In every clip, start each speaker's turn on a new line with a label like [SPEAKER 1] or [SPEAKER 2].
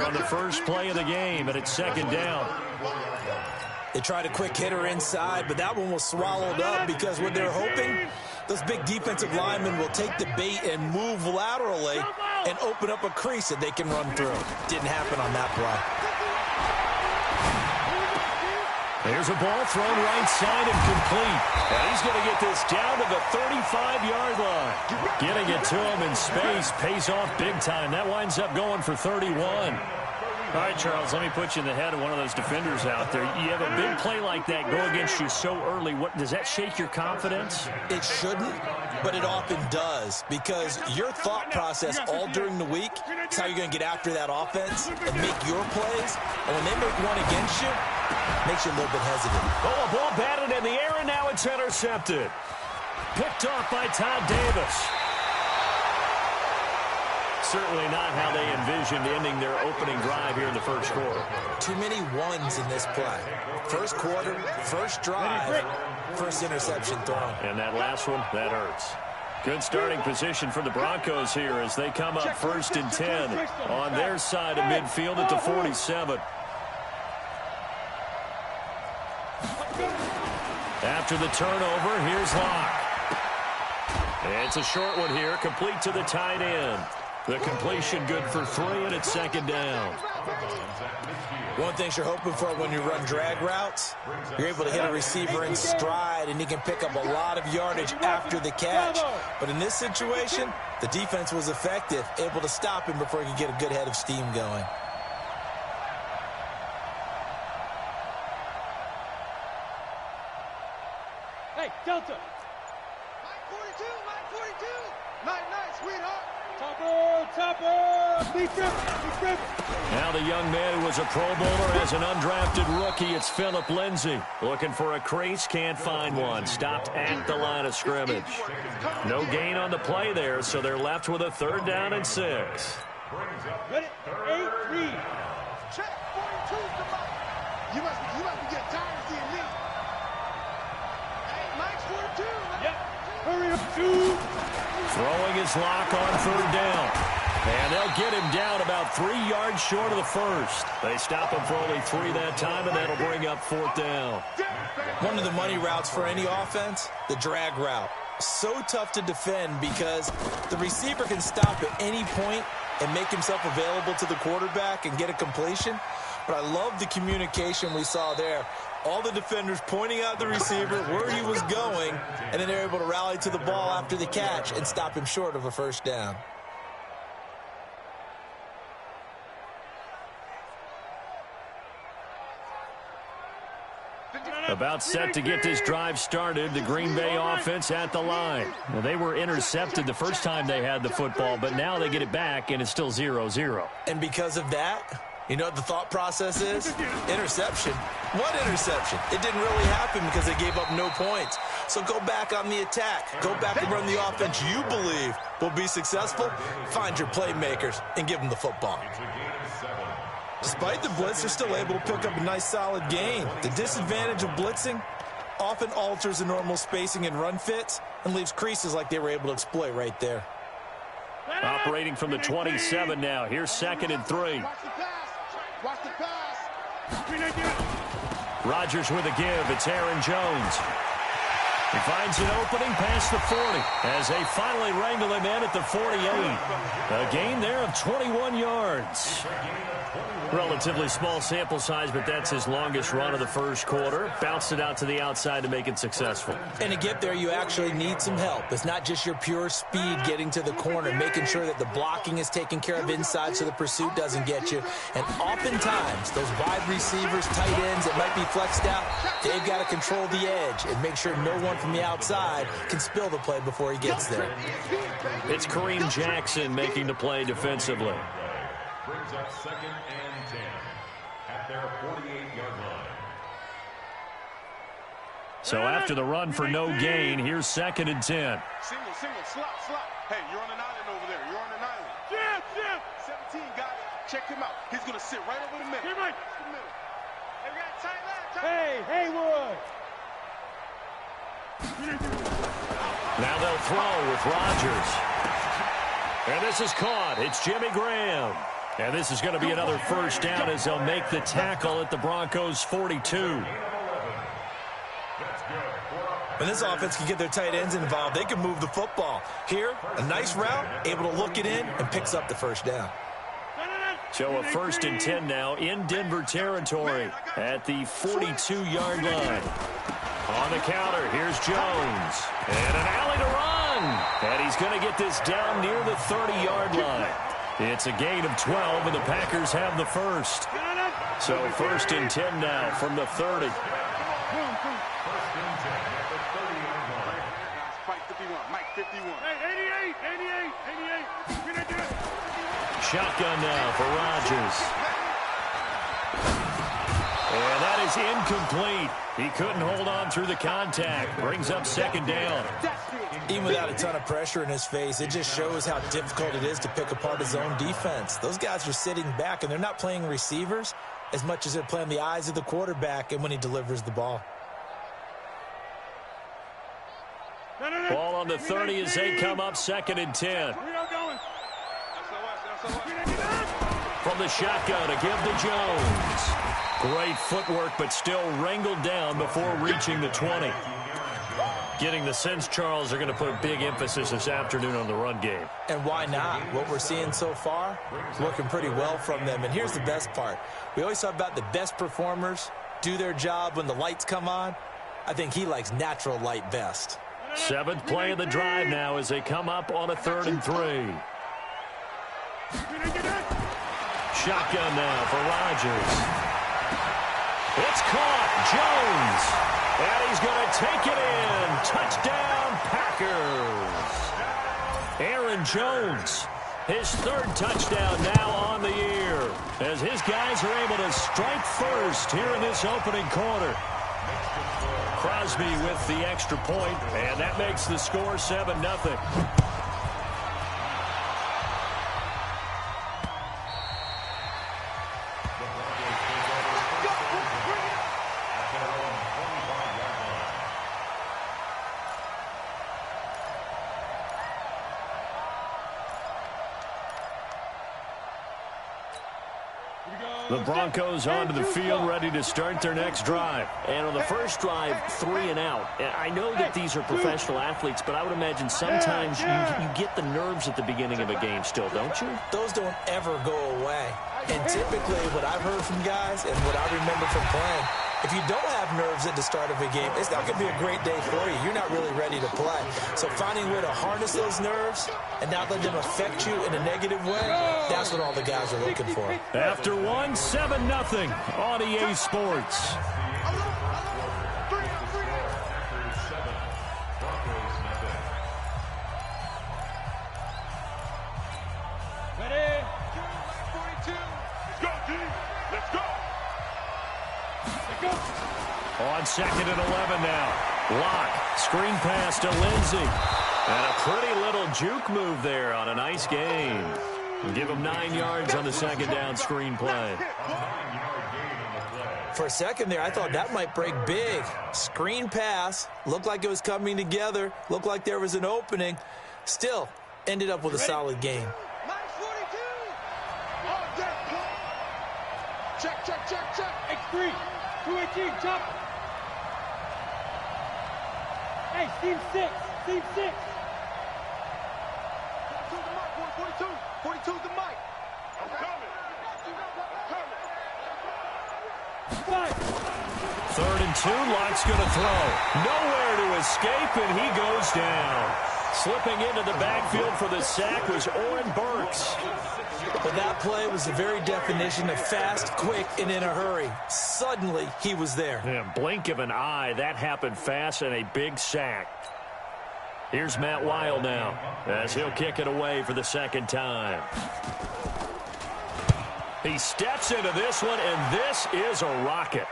[SPEAKER 1] on the first play of the game, and it's second down.
[SPEAKER 2] They tried a quick hitter inside, but that one was swallowed up because what they're hoping, those big defensive linemen will take the bait and move laterally and open up a crease that they can run through. Didn't happen on that play.
[SPEAKER 1] There's a ball thrown right side and complete. And he's going to get this down to the 35-yard line. Getting it to him in space pays off big time. That winds up going for 31.
[SPEAKER 3] All right, Charles, let me put you in the head of one of those defenders out there. You have a big play like that go against you so early. Does that shake your confidence?
[SPEAKER 2] It shouldn't, but it often does, because your thought process all during the week is how you're going to get after that offense and make your plays. And when they make one against you, it makes you a little bit hesitant.
[SPEAKER 1] Oh, a ball batted in the air, and now it's intercepted. Picked off by Todd Davis. Certainly not how they envisioned ending their opening drive here in the first quarter.
[SPEAKER 2] Too many ones in this play. First quarter, first drive, first interception thrown.
[SPEAKER 1] And that last one, that hurts. Good starting position for the Broncos here as they come up first and 10 on their side of midfield at the 47. After the turnover, here's Locke. It's a short one here, complete to the tight end. The completion good for 3, and it's second down.
[SPEAKER 2] One thing you're hoping for when you run drag routes, you're able to hit a receiver in stride, and he can pick up a lot of yardage after the catch. But in this situation, the defense was effective, able to stop him before he could get a good head of steam going.
[SPEAKER 4] Hey, Delta. Line 42, line 42. Night, sweetheart. Topper. Deep grip.
[SPEAKER 1] Now the young man who was a Pro Bowler as an undrafted rookie, it's Phillip Lindsay. Looking for a crease, can't find one. Stopped at the line of scrimmage. No gain on the play there, so they're left with a 3rd down and 6.
[SPEAKER 4] Ready? 8-3. Check. 42. You must be getting tired of seeing me. Hey, Mike's 42. Yep. Hurry up, 2.
[SPEAKER 1] Throwing his Lock on 3rd down. And they'll get him down about 3 yards short of the first. They stop him for only 3 that time, and that'll bring up 4th down.
[SPEAKER 2] One of the money routes for any offense, the drag route. So tough to defend because the receiver can stop at any point and make himself available to the quarterback and get a completion. But I love the communication we saw there. All the defenders pointing out the receiver where he was going, and then they're able to rally to the ball after the catch and stop him short of a 1st down.
[SPEAKER 1] About set to get this drive started, the Green Bay offense at the line. Well, they were intercepted the first time they had the football, but now they get it back, and it's still 0-0.
[SPEAKER 2] And because of that, you know what the thought process is? Interception. What interception? It didn't really happen because they gave up no points. So go back on the attack. Go back and run the offense you believe will be successful. Find your playmakers and give them the football. Despite the blitz, they're still able to pick up a nice solid gain. The disadvantage of blitzing often alters the normal spacing and run fits and leaves creases like they were able to exploit right there.
[SPEAKER 1] Operating from the 27 now. Here's 2nd and 3.
[SPEAKER 4] Watch the pass.
[SPEAKER 1] Rodgers with a give. It's Aaron Jones. He finds an opening past the 40 as they finally wrangle him in at the 48. A gain there of 21 yards. Relatively small sample size, but that's his longest run of the first quarter. Bounced it out to the outside to make it successful.
[SPEAKER 2] And to get there, you actually need some help. It's not just your pure speed getting to the corner, making sure that the blocking is taken care of inside so the pursuit doesn't get you. And oftentimes, those wide receivers, tight ends that might be flexed out, they've got to control the edge and make sure no one from the outside can spill the play before he gets there.
[SPEAKER 1] It's Kareem Jackson making the play defensively.
[SPEAKER 5] Brings up 2nd and 10 at their 48-yard line.
[SPEAKER 1] So after the run for no gain, here's 2nd and 10.
[SPEAKER 4] Single, slot. Hey, you're on an island over there. You're on an island. Jim. 17, got it. Check him out. He's going to sit right over the middle. Hey, right. The middle. Hey, we got tight left. Hey, Haywood.
[SPEAKER 1] Now they'll throw with Rodgers. And this is caught. It's Jimmy Graham. And this is going to be another first down as they'll make the tackle at the Broncos' 42.
[SPEAKER 2] When this offense can get their tight ends involved, they can move the football. Here, a nice route, able to look it in, and picks up the first down.
[SPEAKER 1] So a 1st and 10 now in Denver territory at the 42-yard line. On the counter, here's Jones. And an alley to run. And he's going to get this down near the 30-yard line. It's a gain of 12, and the Packers have the first. So 1st and 10 now from the 30. Shotgun now for Rodgers. And that is incomplete. He couldn't hold on through the contact. Brings up 2nd down.
[SPEAKER 2] Even without a ton of pressure in his face, it just shows how difficult it is to pick apart his own defense. Those guys are sitting back, and they're not playing receivers as much as they're playing the eyes of the quarterback and when he delivers the ball.
[SPEAKER 1] Ball on the 30 as they come up 2nd and 10. From the shotgun to give to Jones. Great footwork, but still wrangled down before reaching the 20. Getting the sense, Charles, they're going to put a big emphasis this afternoon on the run game.
[SPEAKER 2] And why not? What we're seeing so far is working pretty well from them. And here's the best part. We always talk about the best performers do their job when the lights come on. I think he likes natural light best.
[SPEAKER 1] 7th play of the drive now as they come up on a 3rd and 3. Shotgun now for Rodgers. It's caught. Jones. And he's going to take it in. Touchdown, Packers. Aaron Jones, his 3rd touchdown now on the year, as his guys are able to strike first here in this opening quarter. Crosby with the extra point, and that makes the score 7-0. The Broncos onto the field, ready to start their next drive.
[SPEAKER 3] And on the first drive, 3 and out. I know that these are professional athletes, but I would imagine sometimes you get the nerves at the beginning of a game still, don't you?
[SPEAKER 2] Those don't ever go away. And typically what I've heard from guys and what I remember from playing, if you don't have nerves at the start of a game, it's not going to be a great day for you. You're not really ready to play. So finding a way to harness those nerves and not let them affect you in a negative way, that's what all the guys are looking for.
[SPEAKER 1] After 1, 7-0 on EA Sports.
[SPEAKER 4] Ready? 42. Let's go, team. Let's go.
[SPEAKER 1] On 2nd and 11 now. Lock, screen pass to Lindsey. And a pretty little juke move there on a nice gain. Give him 9 yards on the 2nd down screen play.
[SPEAKER 2] For a second there, I thought that might break big. Screen pass, looked like it was coming together, looked like there was an opening. Still, ended up with a solid gain.
[SPEAKER 4] Check. X3. 218. Chop. Hey, Steve 6. 42 the mic. I'm coming.
[SPEAKER 1] 3rd and 2, Lock's going to throw. Nowhere to escape, and he goes down. Slipping into the backfield for the sack was Oren Burks.
[SPEAKER 2] But that play was the very definition of fast, quick, and in a hurry. Suddenly, he was there.
[SPEAKER 1] Yeah, blink of an eye, that happened fast, and a big sack. Here's Matt Weil now, as he'll kick it away for the 2nd time. He steps into this one, and this is a rocket.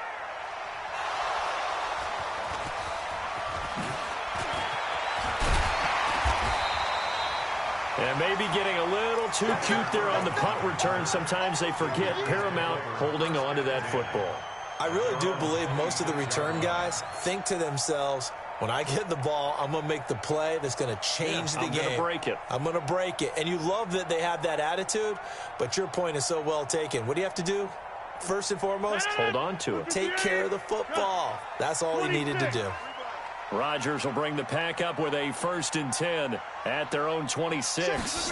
[SPEAKER 1] And maybe getting a little too cute there on the punt return. Sometimes they forget paramount holding on to that football.
[SPEAKER 2] I really do believe most of the return guys think to themselves, When I get the ball, I'm going to make the play that's going to change the game.
[SPEAKER 3] I'm going to break it.
[SPEAKER 2] I'm going to break it. And you love that they have that attitude, but your point is so well taken. What do you have to do? First and foremost,
[SPEAKER 3] hold on to it.
[SPEAKER 2] Take care of the football. That's all he needed to do.
[SPEAKER 3] Rodgers will bring the pack up with a 1st and 10 at their own 26.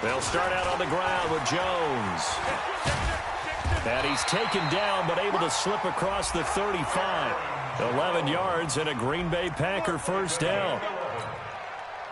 [SPEAKER 3] They'll start out on the ground with Jones. And he's taken down but able to slip across the 35. 11 yards and a Green Bay Packer 1st down.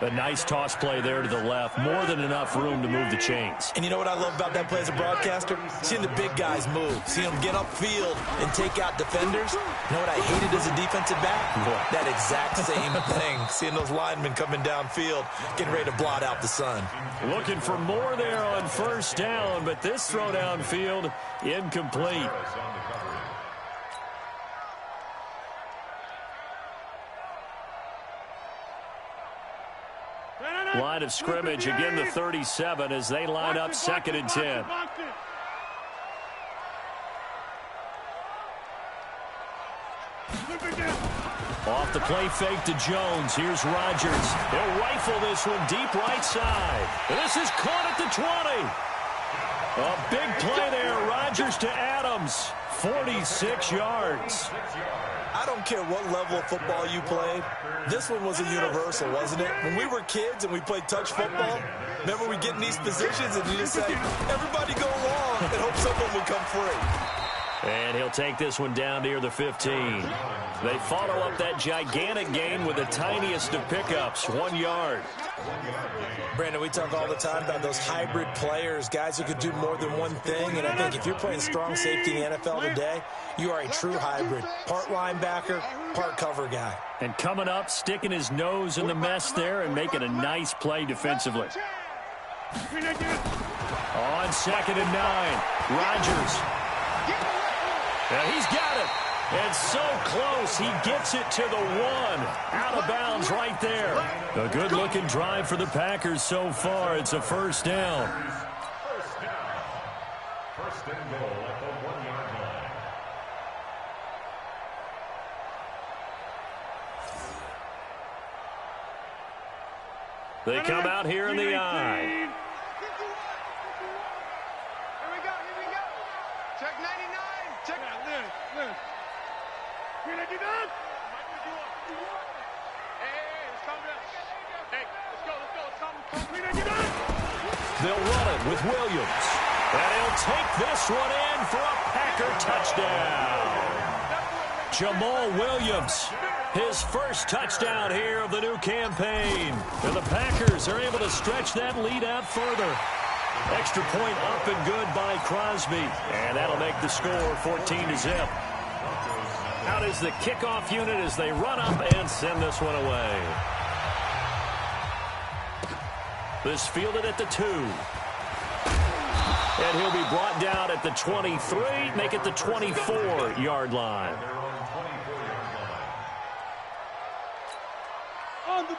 [SPEAKER 3] A nice toss play there to the left. More than enough room to move the chains.
[SPEAKER 2] And you know what I love about that play as a broadcaster? Seeing the big guys move. Seeing them get upfield and take out defenders. You know what I hated as a defensive back?
[SPEAKER 3] What?
[SPEAKER 2] That exact same thing. Seeing those linemen coming downfield, getting ready to blot out the sun.
[SPEAKER 3] Looking for more there on 1st down, but this throw downfield incomplete. Line of scrimmage, again the 37 as they line up 2nd and 10. Off the play fake to Jones. Here's Rodgers. He'll rifle this one deep right side. And this is caught at the 20. A big play there. Rodgers to Adams. 46 yards.
[SPEAKER 2] I don't care what level of football you played. This one was a universal, wasn't it? When we were kids and we played touch football, remember we get in these positions and you just say, everybody go long and hope someone will come free.
[SPEAKER 3] And he'll take this one down near the 15. They follow up that gigantic gain with the tiniest of pickups, 1 yard.
[SPEAKER 2] Brandon, we talk all the time about those hybrid players, guys who could do more than one thing. And I think if you're playing strong safety in the NFL today, you are a true hybrid. Part linebacker, part cover guy.
[SPEAKER 3] And coming up, sticking his nose in the mess there and making a nice play defensively. On 2nd and 9, Rodgers. Yeah, he's got it. And so close, he gets it to the 1. Out of bounds right there. A good-looking drive for the Packers so far. It's a 1st down.
[SPEAKER 5] First and goal at the 1-yard line.
[SPEAKER 3] They come out here in the eye.
[SPEAKER 4] Here we go. Check 99. Check. Listen. Hey, let's calm down. Hey, let's go.
[SPEAKER 3] They'll run it with Williams. And he'll take this one in for a Packer touchdown. Jamal Williams, his first touchdown here of the new campaign. And the Packers are able to stretch that lead out further. Extra point up and good by Crosby. And that'll make the score 14-0. Out is the kickoff unit as they run up and send this one away. This fielded at the 2. And he'll be brought down at the 23, make it the 24-yard line.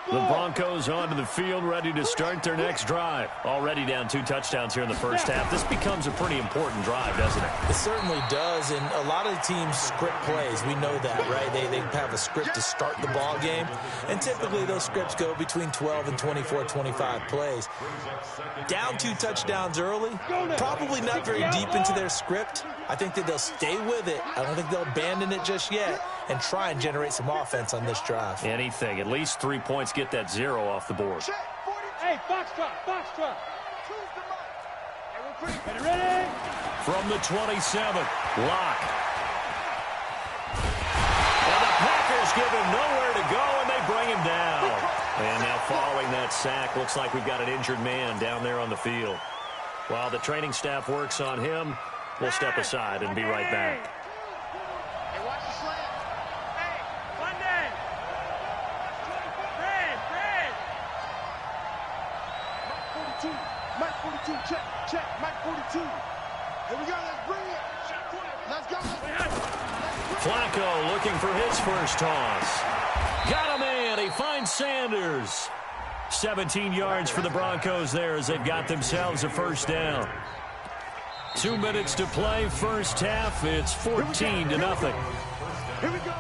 [SPEAKER 3] The Broncos onto the field, ready to start their next drive. Already down 2 touchdowns here in the first half. This becomes a pretty important drive, doesn't it?
[SPEAKER 2] It certainly does, and a lot of the teams script plays. We know that, right? They have a script to start the ball game, and typically those scripts go between 12 and 24, 25 plays. Down 2 touchdowns early, probably not very deep into their script. I think that they'll stay with it. I don't think they'll abandon it just yet and try and generate some offense on this drive.
[SPEAKER 3] Anything. At least 3 points, get that 0 off the board.
[SPEAKER 4] Hey, Foxtrot. Ready?
[SPEAKER 3] From the 27, Locke. And the Packers give him nowhere to go, and they bring him down. And now following that sack, looks like we've got an injured man down there on the field. While the training staff works on him, we'll step aside and be right back.
[SPEAKER 4] Hey, watch the slant. Hey, Monday. Fred. Mike 42, check. Mike 42. Here we go, let's bring it. Let's go.
[SPEAKER 3] Flacco looking for his first toss. Got a man. He finds Sanders. 17 yards for the Broncos there as they've got themselves a first down. 2 minutes to play, first half. It's 14-0.
[SPEAKER 4] Here we go.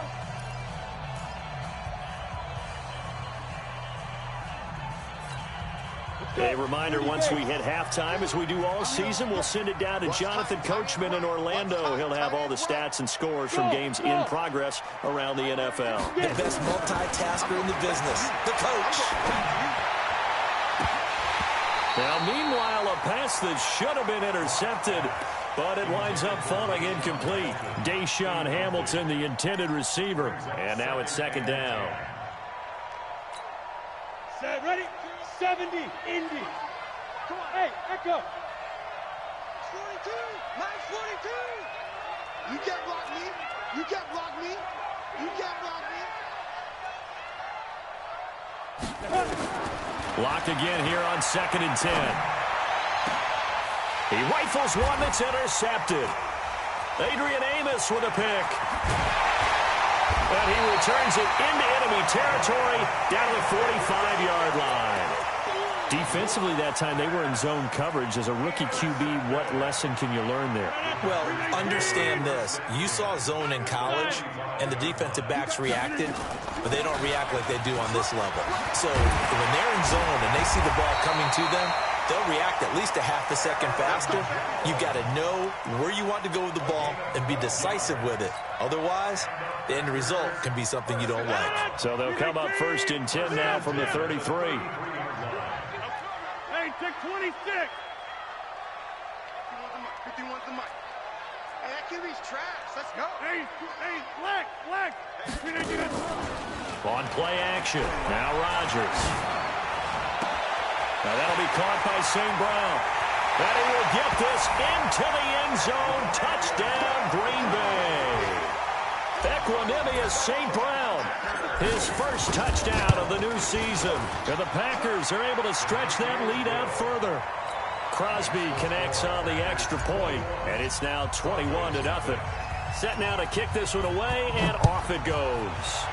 [SPEAKER 1] A reminder, once we hit halftime, as we do all season, we'll send it down to Jonathan Coachman in Orlando. He'll have all the stats and scores from games in progress around the NFL.
[SPEAKER 2] The best multitasker in the business, the coach.
[SPEAKER 1] Now, meanwhile, a pass that should have been intercepted, but it winds up falling incomplete. Deshaun Hamilton, the intended receiver. And now it's second down.
[SPEAKER 4] Set, ready? 70, Indy. Come on, hey, echo. 42, Mike 42. You can't block me. You can't block me. You can't block me.
[SPEAKER 1] Blocked again here on 2nd and 10. He rifles one that's intercepted. Adrian Amos with a pick. But he returns it into enemy territory down to the 45-yard line. Defensively that time, they were in zone coverage. As a rookie QB, what lesson can you learn there?
[SPEAKER 2] Well, understand this. You saw zone in college, and the defensive backs reacted, but they don't react like they do on this level. So when they're in zone and they see the ball coming to them, they'll react at least a half a second faster. You've got to know where you want to go with the ball and be decisive with it. Otherwise, the end result can be something you don't like.
[SPEAKER 1] So they'll come up 1st and 10 now from the 33.
[SPEAKER 4] Hey, take 26. 51's the mic. Hey, that QB's trash. Let's go. Hey, flag.
[SPEAKER 1] On play action. Now Rodgers. Now that'll be caught by St. Brown. And he will get this into the end zone. Touchdown, Green Bay. Equanimous St. Brown. His first touchdown of the new season. And the Packers are able to stretch that lead out further. Crosby connects on the extra point, and it's now 21-0. Set now to kick this one away, and off it goes.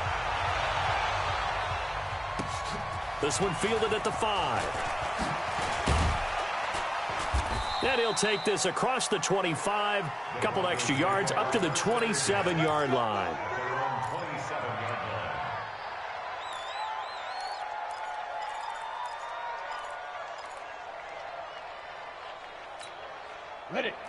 [SPEAKER 1] This one fielded at the 5. And he'll take this across the 25, a couple extra yards, up to the 27-yard line.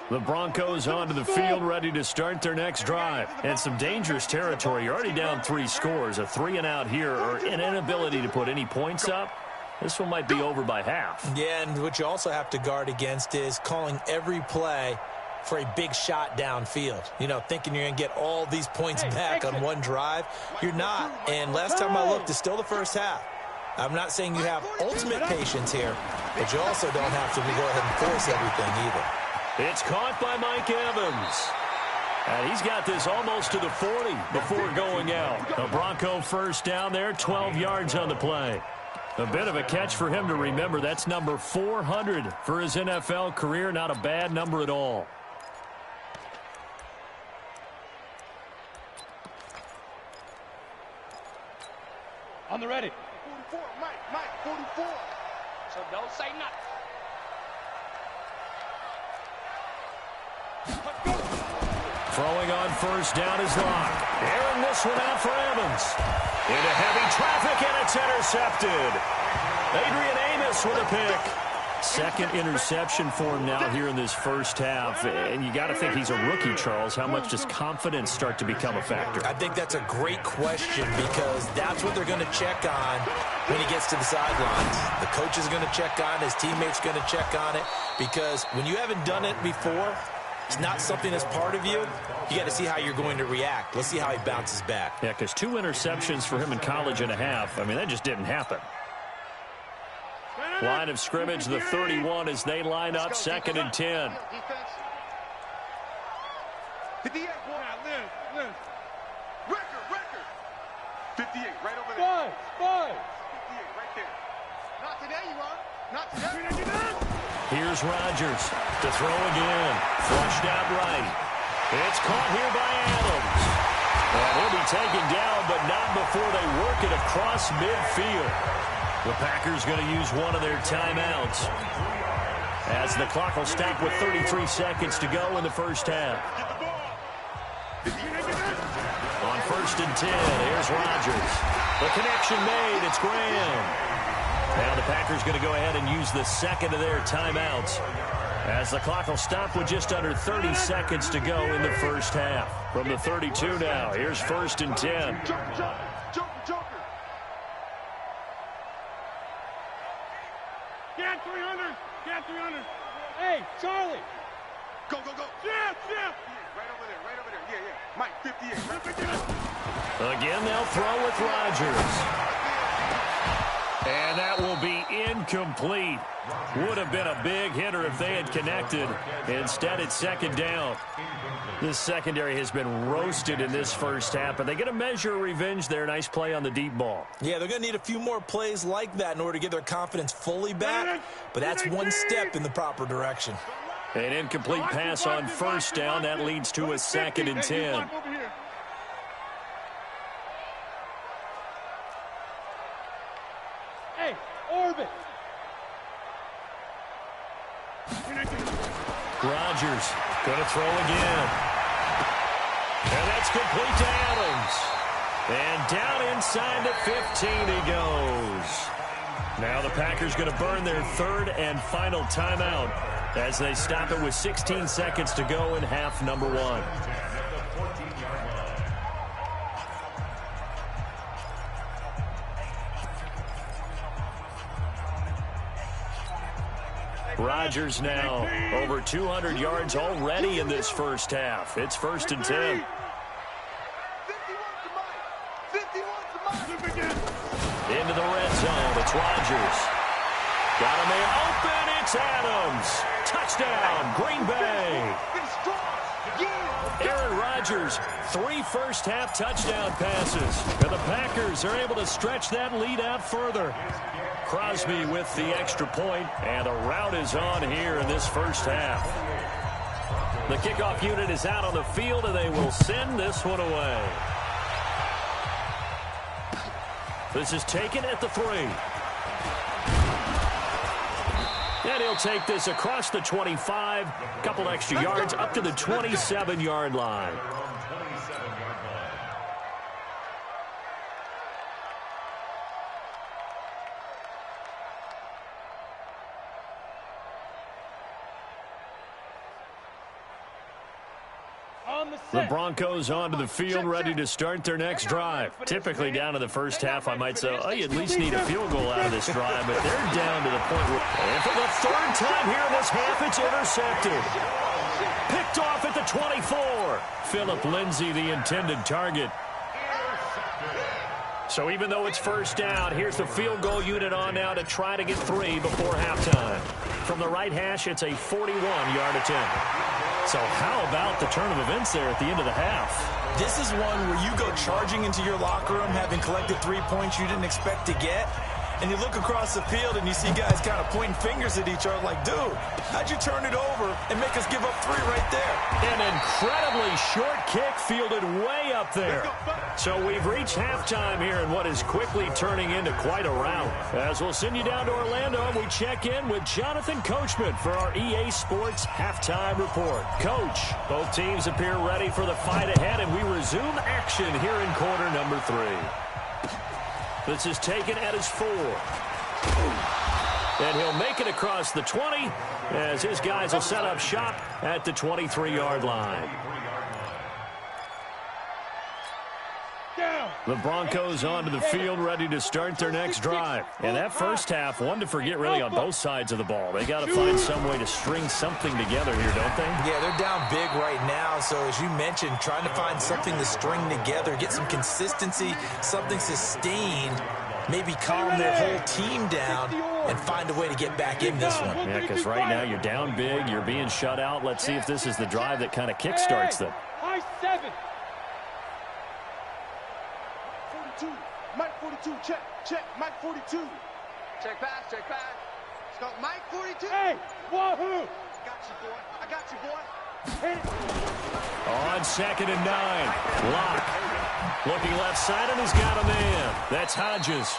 [SPEAKER 1] The Broncos onto the field, ready to start their next drive. And some dangerous territory. You're already down 3 scores. A 3-and-out here, or an inability to put any points up. This one might be over by half.
[SPEAKER 2] Yeah, and what you also have to guard against is calling every play for a big shot downfield. You know, thinking you're going to get all these points back on one drive. You're not. And last time I looked, it's still the first half. I'm not saying you have ultimate patience here, but you also don't have to go ahead and force everything either.
[SPEAKER 1] It's caught by Mike Evans. And he's got this almost to the 40 before going out. A Bronco first down there, 12 yards on the play. A bit of a catch for him to remember. That's number 400 for his NFL career. Not a bad number at all.
[SPEAKER 4] On the ready. 44, Mike, 44. So don't say nothing.
[SPEAKER 1] Throwing on first down is Locke. Airing this one out for Evans. Into heavy traffic, and it's intercepted. Adrian Amos with a pick. Second interception for him now here in this first half. And you got to think he's a rookie, Charles. How much does confidence start to become a factor?
[SPEAKER 2] I think that's a great question, because that's what they're going to check on when he gets to the sidelines. The coach is going to check on, his teammates going to check on it, because when you haven't done it before, it's not something that's part of you. You got to see how you're going to react. Let's see how he bounces back.
[SPEAKER 1] Yeah, because 2 interceptions for him in college and a half. I mean, that just didn't happen. Line of scrimmage, the 31 as they line up, 2nd and 10.
[SPEAKER 4] 58, record. 58, right over there. 5. 58, right there. Not today, you are. Not today.
[SPEAKER 1] Here's Rodgers to throw again. Flushed out right. It's caught here by Adams. And he'll be taken down, but not before they work it across midfield. The Packers going to use one of their timeouts, as the clock will stop with 33 seconds to go in the first half. On 1st and 10, here's Rodgers. The connection made. It's Graham. Now the Packers going to go ahead and use the second of their timeouts, as the clock will stop with just under 30 seconds to go in the first half. From the 32 now, here's 1st and 10.
[SPEAKER 4] Joker. Get 300. Get 300. Hey, Charlie. Go. Yeah. Right over there. Yeah. Mike, 58.
[SPEAKER 1] Again, they'll throw with Rodgers. And that will be incomplete. Would have been a big hitter if they had connected. Instead, it's 2nd down. This secondary has been roasted in this first half, but they get a measure of revenge there. Nice play on the deep ball.
[SPEAKER 2] Yeah, they're going to need a few more plays like that in order to get their confidence fully back, but that's one step in the proper direction.
[SPEAKER 1] An incomplete pass on 1st down. That leads to a 2nd and 10.
[SPEAKER 4] Hey, Orbit.
[SPEAKER 1] Rodgers going to throw again. And that's complete to Adams. And down inside the 15 he goes. Now the Packers going to burn their 3rd and final timeout as they stop it with 16 seconds to go in half number 1. Rodgers now over 200 yards already in this first half. It's 1st and 10. Into the red zone. It's Rodgers. Got a man open. It's Adams. Touchdown, Green Bay. Aaron Rodgers, 3 first-half touchdown passes. And the Packers are able to stretch that lead out further. Crosby with the extra point, and the rout is on here in this first half. The kickoff unit is out on the field, and they will send this one away. This is taken at the 3. And he'll take this across the 25, a couple extra yards up to the 27-yard line. The Broncos onto the field, ready to start their next drive. Typically down to the first half, I might say, oh, you at least need a field goal out of this drive, but they're down to the point where, and for the 3rd time here in this half, it's intercepted. Picked off at the 24. Philip Lindsay, the intended target. So even though it's 1st down, here's the field goal unit on now to try to get 3 before halftime. From the right hash, it's a 41-yard attempt. So how about the turn of events there at the end of the half?
[SPEAKER 2] This is one where you go charging into your locker room having collected 3 points you didn't expect to get. And you look across the field and you see guys kind of pointing fingers at each other like, dude, how'd you turn it over and make us give up 3 right there?
[SPEAKER 1] An incredibly short kick fielded way up there. So we've reached halftime here in what is quickly turning into quite a rout. As we'll send you down to Orlando, we check in with Jonathan Coachman for our EA Sports Halftime Report. Coach, both teams appear ready for the fight ahead, and we resume action here in quarter number 3. This is taken at his 4. And he'll make it across the 20 as his guys will set up shop at the 23-yard line. The Broncos onto the field, ready to start their next drive. And that first half, one to forget really on both sides of the ball. They got to find some way to string something together here, don't they?
[SPEAKER 2] Yeah, they're down big right now. So as you mentioned, trying to find something to string together, get some consistency, something sustained, maybe calm their whole team down and find a way to get back in this one.
[SPEAKER 1] Yeah, because right now you're down big, you're being shut out. Let's see if this is the drive that kind of kickstarts them.
[SPEAKER 4] High 7. 42. Mike 42. Check. Mike 42.
[SPEAKER 6] Check pass. Let's go. Mike 42.
[SPEAKER 4] Hey, wahoo!
[SPEAKER 6] I got you, boy.
[SPEAKER 1] On 2nd and 9. Lock. Looking left side, and he's got a man. That's Hodges.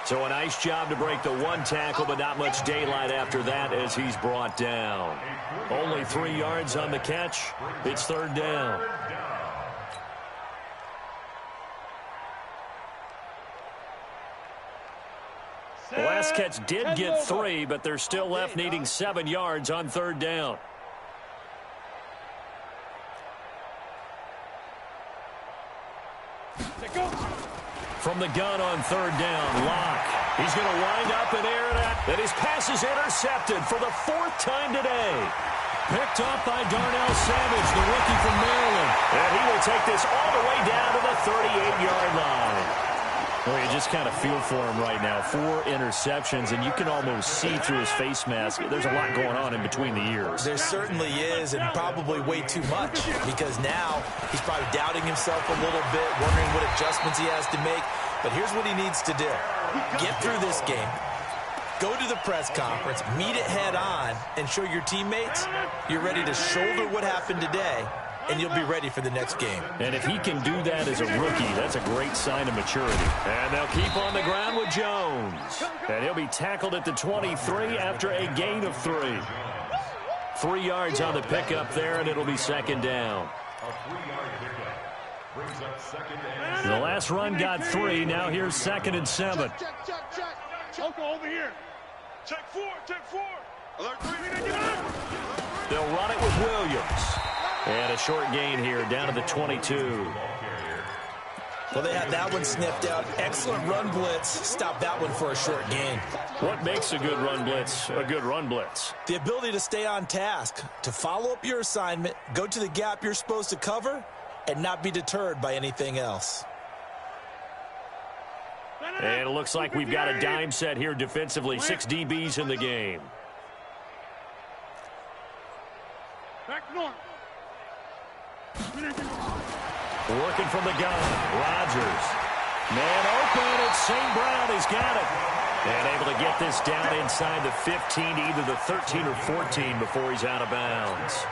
[SPEAKER 1] So a nice job to break the 1 tackle, but not much daylight after that as he's brought down. Only 3 yards on the catch. It's 3rd down. The last catch did get 3, but they're still left needing 7 yards on 3rd down. From the gun on 3rd down, Locke. He's going to wind up and air it out. And his pass is intercepted for the 4th time today. Picked up by Darnell Savage, the rookie from Maryland. And he will take this all the way down to the 38-yard line. Well, you just kind of feel for him right now. 4 interceptions, and you can almost see through his face mask. There's a lot going on in between the ears.
[SPEAKER 2] There certainly is, and probably way too much, because now he's probably doubting himself a little bit, wondering what adjustments he has to make. But here's what he needs to do. Get through this game. Go to the press conference, meet it head on, and show your teammates you're ready to shoulder what happened today, and you'll be ready for the next game.
[SPEAKER 1] And if he can do that as a rookie, that's a great sign of maturity. And they'll keep on the ground with Jones. And he'll be tackled at the 23 after a gain of 3. 3 yards on the pickup there, and it'll be 2nd down. The last run got 3. Now here's 2nd and 7.
[SPEAKER 4] Check, over here. Check 4, check 4. Alert 3.
[SPEAKER 1] They'll run it with Williams. And a short gain here down to the 22.
[SPEAKER 2] Well, they had that one sniffed out. Excellent run blitz. Stop that one for a short gain.
[SPEAKER 1] What makes a good run blitz a good run blitz?
[SPEAKER 2] The ability to stay on task, to follow up your assignment, go to the gap you're supposed to cover, and not be deterred by anything else.
[SPEAKER 1] And it looks like we've got a dime set here defensively. 6 DBs in the game.
[SPEAKER 4] Back north.
[SPEAKER 1] Working from the gun. Rodgers. Man open. It's St. Brown. He's got it. And able to get this down inside the 15, either the 13 or 14 before he's out of bounds.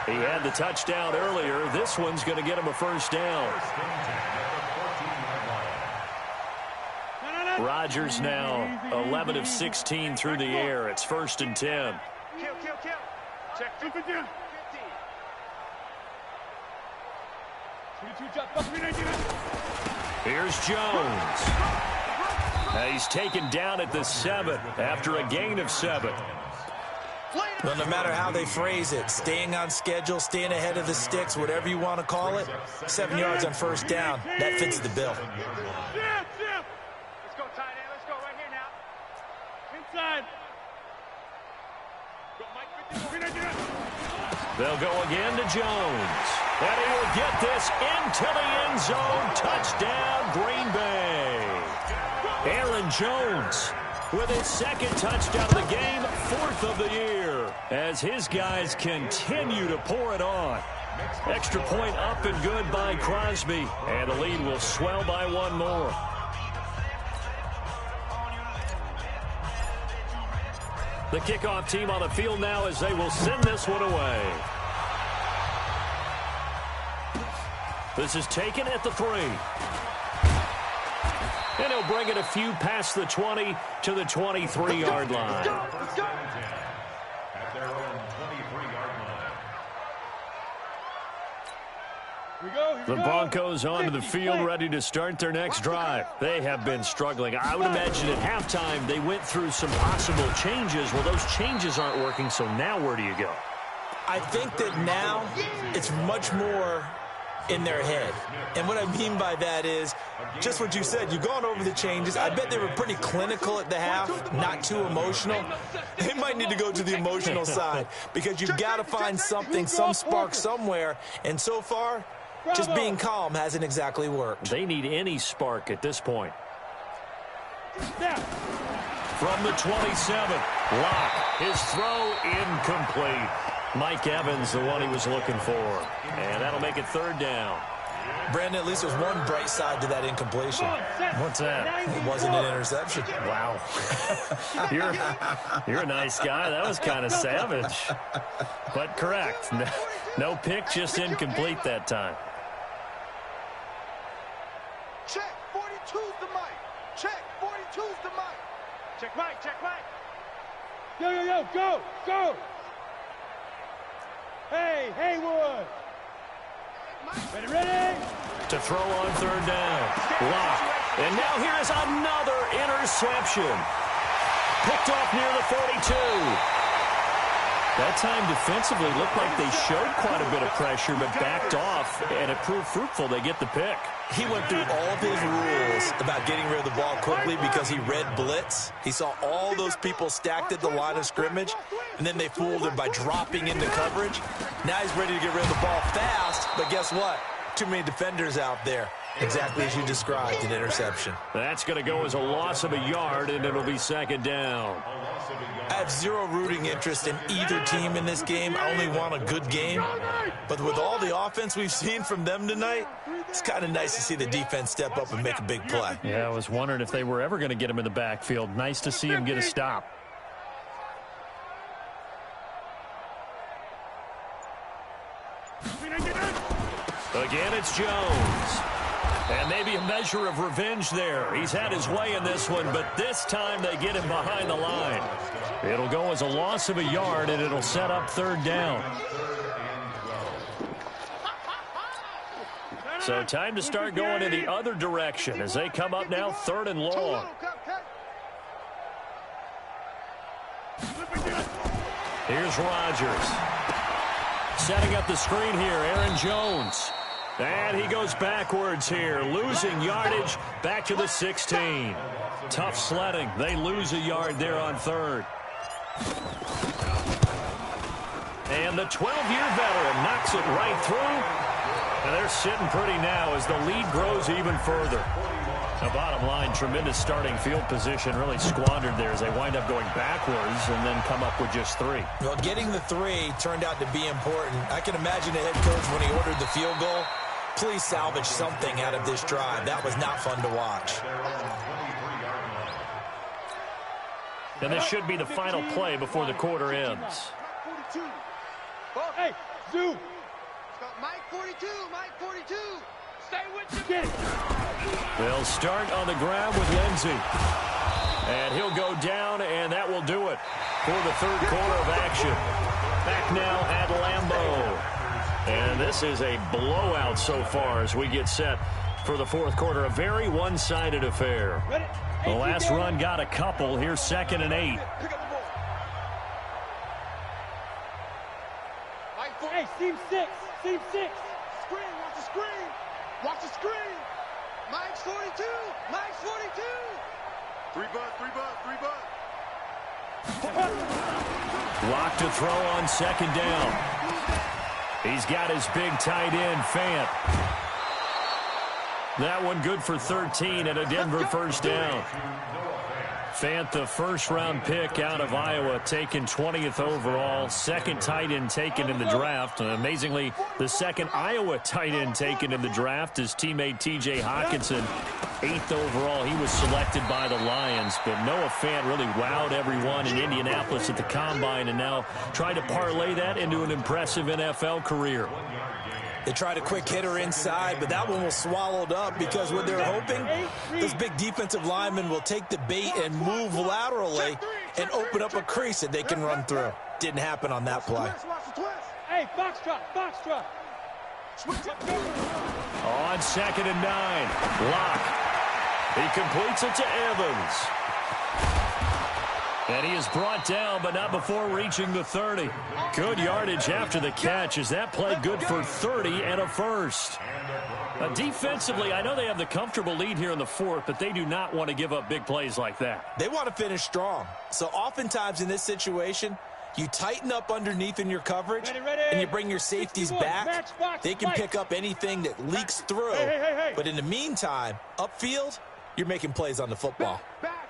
[SPEAKER 1] He had the touchdown earlier. This one's going to get him a 1st down. Rodgers now 11 of 16 through the air. It's 1st and 10.
[SPEAKER 4] Kill. Check 50.
[SPEAKER 1] Here's Jones. He's taken down at the 7 after a gain of 7.
[SPEAKER 2] Well, no matter how they phrase it, staying on schedule, staying ahead of the sticks, whatever you want to call it, 7 yards on 1st down, that fits the bill.
[SPEAKER 4] Let's go, tight end. Let's go right here now. Inside. Go, Mike.
[SPEAKER 1] They'll go again to Jones. And he will get this into the end zone. Touchdown, Green Bay. Aaron Jones with his 2nd touchdown of the game, 4th of the year, as his guys continue to pour it on. Extra point up and good by Crosby, and the lead will swell by 1 more. The kickoff team on the field now as they will send this one away. This is taken at the 3. And he'll bring it a few past the 20 to the 23-yard line.
[SPEAKER 5] At their own 23-yard line.
[SPEAKER 1] The Broncos onto the field ready to start their next drive. They have been struggling. I would imagine at halftime they went through some possible changes. Well, those changes aren't working, so now where do you go?
[SPEAKER 2] I think that now it's much more in their head. And what I mean by that is just what you said. You've gone over the changes. I bet they were pretty clinical at the half, not too emotional. They might need to go to the emotional side because you've got to find something, some spark somewhere. And so far, just being calm hasn't exactly worked.
[SPEAKER 1] They need any spark at this point. From the 27, Locke, his throw incomplete. Mike Evans, the one he was looking for. And that'll make it 3rd down.
[SPEAKER 2] Brandon, at least there's one bright side to that incompletion.
[SPEAKER 1] What's that?
[SPEAKER 2] It wasn't an interception.
[SPEAKER 1] Wow. You're a nice guy. That was kind of savage. But correct. No pick, just incomplete that time.
[SPEAKER 6] Check, 42's the mic. Check, 42's the mic.
[SPEAKER 4] Check Mike. Yo, go. Hey, Haywood. Ready?
[SPEAKER 1] To throw on 3rd down. Locke. And now here's another interception. Picked off near the 42. That time defensively looked like they showed quite a bit of pressure but backed off, and it proved fruitful. They get the pick.
[SPEAKER 2] He went through all of his rules about getting rid of the ball quickly because he read blitz. He saw all those people stacked at the line of scrimmage, and then they fooled him by dropping into coverage. Now he's ready to get rid of the ball fast, but guess what? Too many defenders out there. Exactly as you described, an interception.
[SPEAKER 1] That's going to go as a loss of a yard, and it'll be second down.
[SPEAKER 2] I have zero rooting interest in either team in this game. I only want a good game. But with all the offense we've seen from them tonight, it's kind of nice to see the defense step up and make a big play.
[SPEAKER 1] Yeah, I was wondering if they were ever going to get him in the backfield. Nice to see him get a stop. Again, it's Jones. And maybe a measure of revenge there. He's had his way in this one, but this time they get him behind the line. It'll go as a loss of a yard, and it'll set up third down. So time to start going in the other direction as they come up now third and long. Here's Rodgers. Setting up the screen here, Aaron Jones. And he goes backwards here, losing yardage back to the 16. Tough sledding. They lose a yard there on third. And the 12-year veteran knocks it right through. And they're sitting pretty now as the lead grows even further. The bottom line, tremendous starting field position, really squandered there as they wind up going backwards and then come up with just 3.
[SPEAKER 2] Well, getting the 3 turned out to be important. I can imagine the head coach when he ordered the field goal. Please salvage something out of this drive. That was not fun to watch.
[SPEAKER 1] And this should be the final play before the quarter ends.
[SPEAKER 4] Hey, Zoo. Mike 42, Mike 42. Stay with you.
[SPEAKER 1] They'll start on the ground with Lindsey. And he'll go down, and that will do it for the third quarter of action. Back now at Lambeau. And this is a blowout so far as we get set for the fourth quarter. A very one-sided affair. The last run got a couple. Here's 2nd and 8.
[SPEAKER 4] Hey, seam 6. Seam 6. Screen, watch the screen. Watch the screen. Mike's 42. Mike's 42. 3 butt.
[SPEAKER 1] Lock to throw on second down. He's got his big tight end, Fant. That one good for 13 and a Denver first down. Fant, the first-round pick out of Iowa, taken 20th overall. Second tight end taken in the draft. Amazingly, the second Iowa tight end taken in the draft, his teammate T.J. Hockenson. 8th overall, he was selected by the Lions. But Noah Fant really wowed everyone in Indianapolis at the Combine and now trying to parlay that into an impressive NFL career.
[SPEAKER 2] They tried a quick hitter inside, but that one was swallowed up because what they're hoping, those big defensive linemen will take the bait and move laterally and open up a crease that they can run through. Didn't happen on that play.
[SPEAKER 4] Hey, box drop.
[SPEAKER 1] On 2nd and 9, Locke. He completes it to Evans. And he is brought down, but not before reaching the 30. Good yardage after the catch. Is that play good for 30 and a first? Defensively, I know they have the comfortable lead here in the fourth, but they do not want to give up big plays like that.
[SPEAKER 2] They want to finish strong. So oftentimes in this situation, you tighten up underneath in your coverage, and you bring your safeties back. They can pick up anything that leaks through. But in the meantime, upfield, you're making plays on the football.
[SPEAKER 4] Back.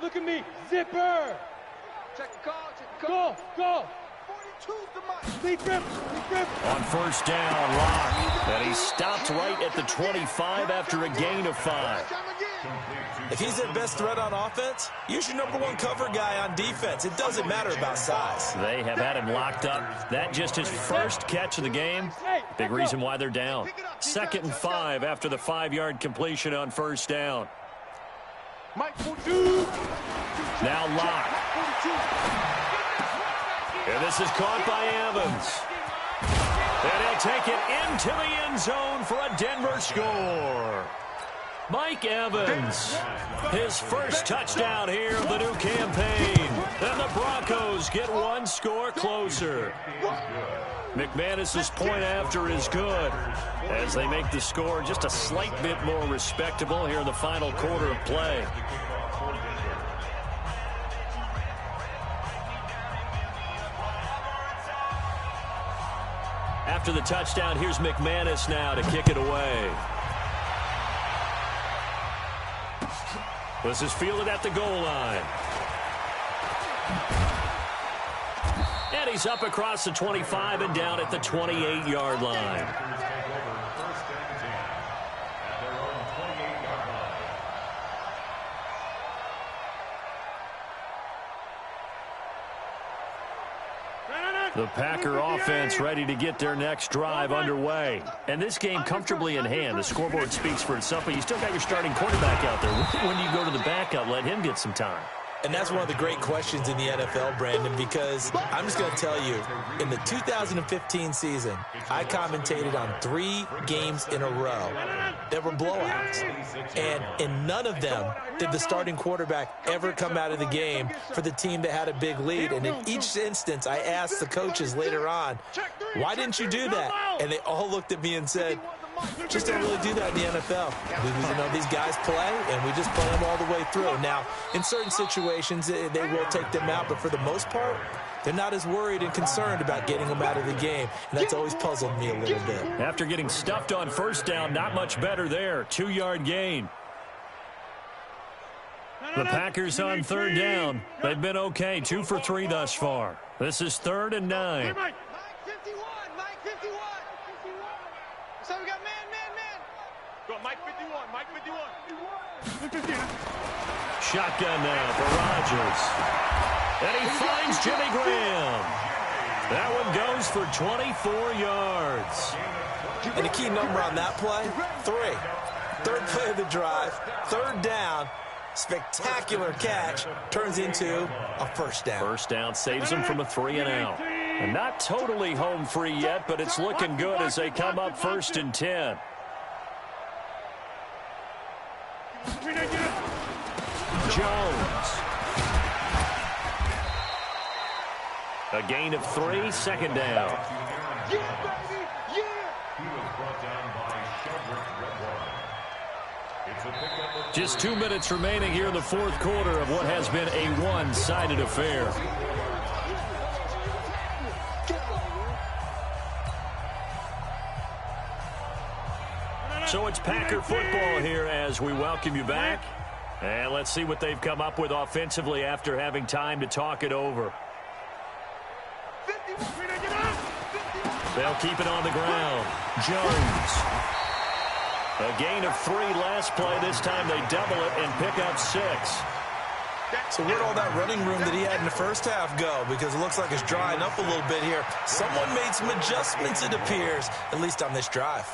[SPEAKER 4] Look at me. Zipper. Check the call. Go. 42's the mic. Big grip.
[SPEAKER 1] On first down, Locke. And he stopped right at the 25 after a gain of 5.
[SPEAKER 2] If he's their best threat on offense, use your #1 cover guy on defense. It doesn't matter about size.
[SPEAKER 1] They have had him locked up. That just his first catch of the game. Big reason why they're down. 2nd and 5 after the 5-yard completion on first down. Now Locke. And this is caught by Evans. And he'll take it into the end zone for a Denver score. Mike Evans, his first touchdown here of the new campaign. And the Broncos get one score closer. McManus's point after is good as they make the score just a slight bit more respectable here in the final quarter of play. After the touchdown, here's McManus now to kick it away. This is fielded at the goal line. And he's up across the 25 and down at the 28-yard line. The Packer offense ready to get their next drive underway. And this game comfortably in hand. The scoreboard speaks for itself, but you still got your starting quarterback out there. When do you go to the backup? Let him get some time.
[SPEAKER 2] And that's one of the great questions in the NFL, Brandon, because I'm just going to tell you, in the 2015 season, I commentated on 3 games in a row that were blowouts. And in none of them did the starting quarterback ever come out of the game for the team that had a big lead. And in each instance, I asked the coaches later on, why didn't you do that? And they all looked at me and said, just don't really do that in the NFL. You know, these guys play, and we just play them all the way through. Now, in certain situations, they will take them out, but for the most part, they're not as worried and concerned about getting them out of the game, and that's always puzzled me a little bit.
[SPEAKER 1] After getting stuffed on first down, not much better there. 2-yard gain. The Packers on third down. They've been okay, 2 for 3 thus far. This is 3rd and 9.
[SPEAKER 6] Mike 51, Mike 51. So we got man. Go, Mike 51, Mike 51.
[SPEAKER 1] Shotgun now for Rodgers. And he finds Jimmy Graham. That one goes for 24 yards.
[SPEAKER 2] And the key number on that play, 3. Third play of the drive, 3rd down. Spectacular catch turns into a first down.
[SPEAKER 1] First down saves them from a 3-and-out. And not totally home free yet, but it's looking good as they come up 1st and 10. Jones. A gain of 3, 2nd down. Just 2 minutes remaining here in the 4th quarter of what has been a one-sided affair. So it's Packer football here as we welcome you back. And let's see what they've come up with offensively after having time to talk it over. They'll keep it on the ground. Jones. A gain of 3 last play. This time they double it and pick up 6.
[SPEAKER 2] So where'd all that running room that he had in the first half go? Because it looks like it's drying up a little bit here. Someone made some adjustments, it appears, at least on this drive.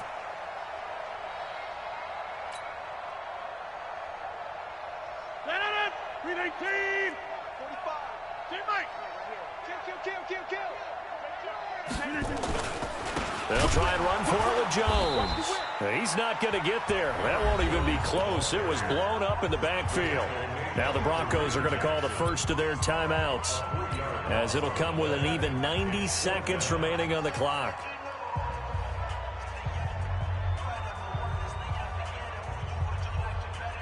[SPEAKER 1] They'll try and run for it with Jones. He's not going to get there. That won't even be close. It was blown up in the backfield. Now the Broncos are going to call the first of their timeouts, as it'll come with an even 90 seconds remaining on the clock.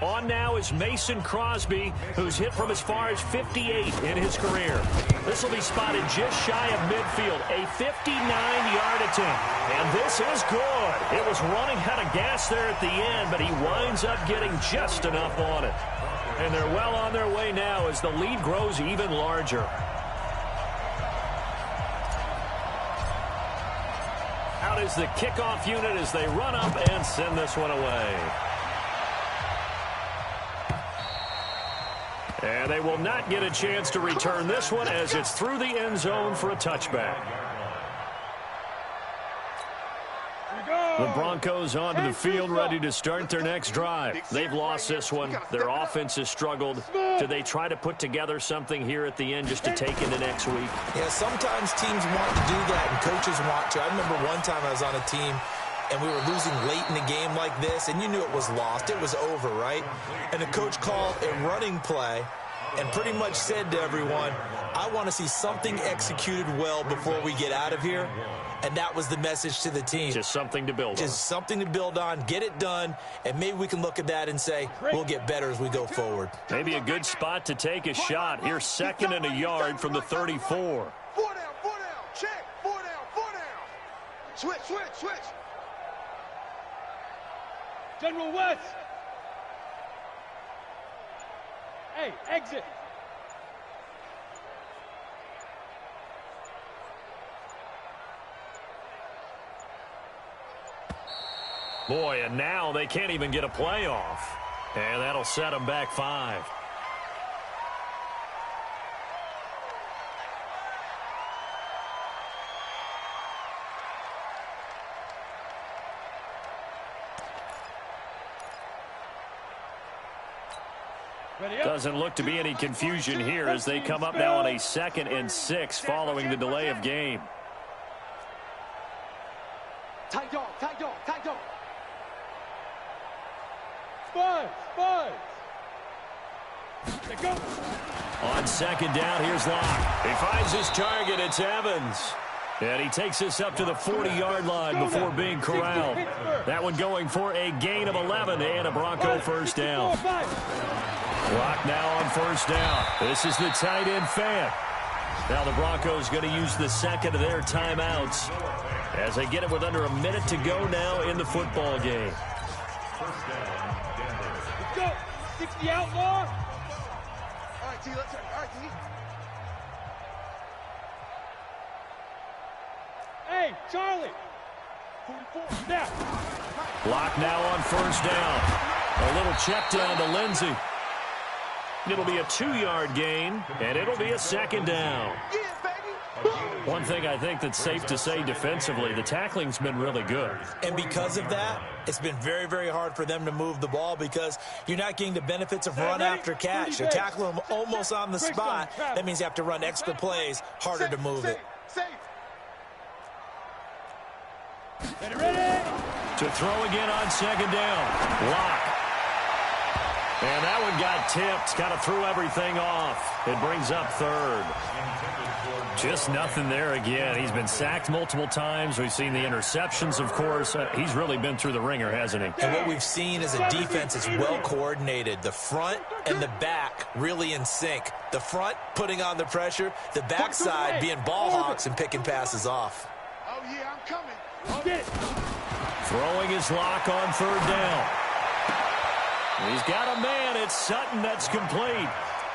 [SPEAKER 1] On now is Mason Crosby, who's hit from as far as 58 in his career. This will be spotted just shy of midfield, a 59-yard attempt. And this is good. It was running out of gas there at the end, but he winds up getting just enough on it. And they're well on their way now as the lead grows even larger. Out is the kickoff unit as they run up and send this one away. And they will not get a chance to return this one as it's through the end zone for a touchback. The Broncos onto the field ready to start their next drive. They've lost this one. Their offense has struggled. Do they try to put together something here at the end just to take into next week?
[SPEAKER 2] Yeah, sometimes teams want to do that and coaches want to. I remember one time I was on a team and we were losing late in the game like this, and you knew it was lost. It was over, right? And the coach called a running play and pretty much said to everyone, I want to see something executed well before we get out of here. And that was the message to the team.
[SPEAKER 1] Just something to build on.
[SPEAKER 2] Just something to build on, get it done, and maybe we can look at that and say, we'll get better as we go forward.
[SPEAKER 1] Maybe a good spot to take a shot. Here's 2nd and a yard from the 34.
[SPEAKER 4] 4 down, check, 4 down. Switch.
[SPEAKER 6] General West. Hey, exit.
[SPEAKER 1] Boy, and now they can't even get a play off. And that'll set them back 5. Doesn't look to be any confusion here as they come up now on a 2nd and 6 following the delay of game.
[SPEAKER 6] Tight dog. Spies. They go.
[SPEAKER 1] On 2nd down, here's Locke. He finds his target. It's Evans. And he takes us up to the 40-yard line before being corralled. That one going for a gain of 11 and a Bronco first down. Locke now on first down. This is the tight end Fant. Now the Broncos going to use the 2nd of their timeouts as they get it with under a minute to go now in the football game.
[SPEAKER 6] Let's go. 60 outlaw.
[SPEAKER 4] All right, T, let's go. All right, T.
[SPEAKER 6] Hey, Charlie. 44. Now.
[SPEAKER 1] Locke now on first down. A little check down to Lindsey. It'll be a 2-yard gain, and it'll be a 2nd down.
[SPEAKER 4] Yeah, baby.
[SPEAKER 1] One thing I think that's safe to say defensively, the tackling's been really good.
[SPEAKER 2] And because of that, it's been very, very hard for them to move the ball because you're not getting the benefits of run after catch. You're tackling them almost on the spot. That means you have to run extra plays, harder to move it.
[SPEAKER 4] Safe.
[SPEAKER 6] Ready.
[SPEAKER 1] To throw again on 2nd down. Locke. And that one got tipped. Kind of threw everything off. It brings up 3rd. Just nothing there again. He's been sacked multiple times. We've seen the interceptions, of course. He's really been through the ringer, hasn't he?
[SPEAKER 2] And what we've seen is a defense that's well coordinated. The front and the back really in sync. The front putting on the pressure. The backside being ball hawks and picking passes off.
[SPEAKER 4] Oh, yeah, I'm coming.
[SPEAKER 6] Get it.
[SPEAKER 1] Throwing his Lock on 3rd down. He's got a man. It's Sutton that's complete.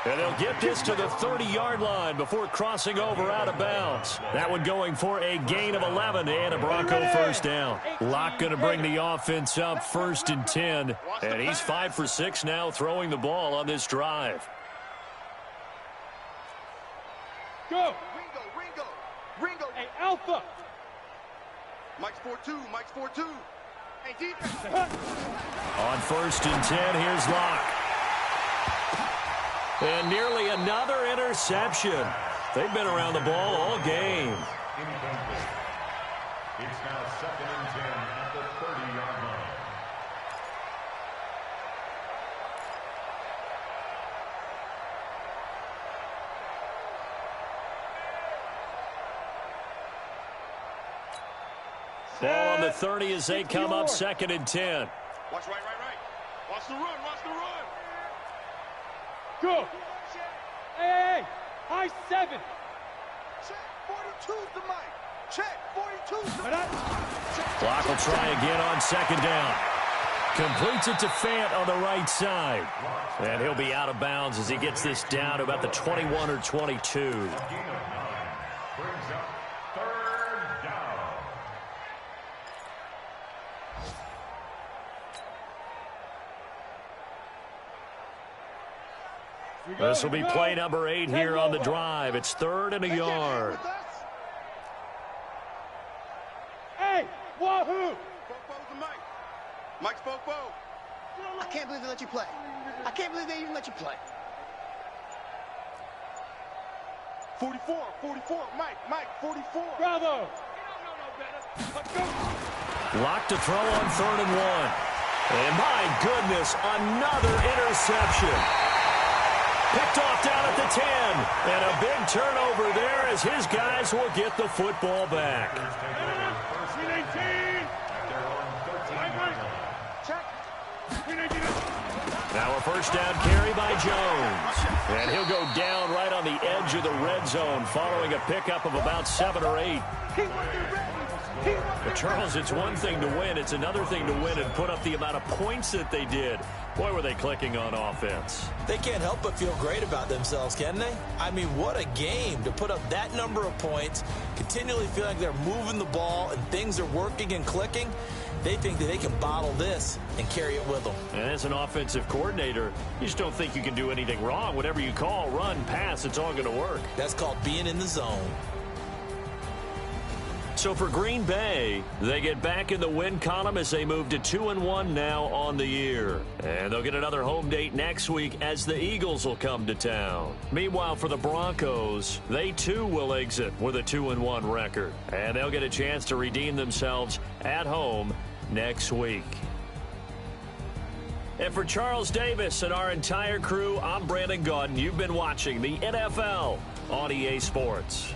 [SPEAKER 1] And they'll get this to the 30-yard line before crossing over out of bounds. That one going for a gain of 11 and a Bronco first down. Locke going to bring the offense up 1st and 10. And he's 5 for 6 now throwing the ball on this drive.
[SPEAKER 6] Go.
[SPEAKER 4] Ringo.
[SPEAKER 6] Hey, Alpha.
[SPEAKER 4] Mike's 4-2. Hey, defense.
[SPEAKER 1] On 1st and 10, here's Locke. And nearly another interception. They've been around the ball all game.
[SPEAKER 5] Incomplete. It's now 2nd and 10 at the 30-yard line.
[SPEAKER 1] Ball on the 30 as they come up 2nd and 10.
[SPEAKER 4] Watch right. Watch the run.
[SPEAKER 6] Go. Hey. High 7.
[SPEAKER 4] Check, 42's the mic. Check, 42's the mic.
[SPEAKER 1] Clock will try again on 2nd down. Completes it to Fant on the right side. And he'll be out of bounds as he gets this down to about the 21 or 22.
[SPEAKER 5] Brings up 3rd down.
[SPEAKER 1] This will be play number 8 here on the drive. It's 3rd and a yard.
[SPEAKER 6] Hey, wahoo!
[SPEAKER 4] Fofo's the mic. Mike's Fofo. I can't believe they let you play. I can't believe they even let you play. 44, Mike, 44.
[SPEAKER 6] Bravo! You don't know no better. Let's go.
[SPEAKER 1] Locked to throw on 3rd and 1. And my goodness, another interception. Picked off down at the 10. And a big turnover there as his guys will get the football back. Now a first down carry by Jones. And he'll go down right on the edge of the red zone following a pickup of about 7 or 8. But Charles, it's one thing to win. It's another thing to win and put up the amount of points that they did. Boy, were they clicking on offense.
[SPEAKER 2] They can't help but feel great about themselves, can they? I mean, what a game to put up that number of points, continually feel like they're moving the ball and things are working and clicking. They think that they can bottle this and carry it with them.
[SPEAKER 1] And as an offensive coordinator, you just don't think you can do anything wrong. Whatever you call, run, pass, it's all going to work.
[SPEAKER 2] That's called being in the zone.
[SPEAKER 1] So for Green Bay, they get back in the win column as they move to 2-1 now on the year. And they'll get another home date next week as the Eagles will come to town. Meanwhile, for the Broncos, they too will exit with a 2-1 record. And they'll get a chance to redeem themselves at home next week. And for Charles Davis and our entire crew, I'm Brandon Gaudin. You've been watching the NFL on EA Sports.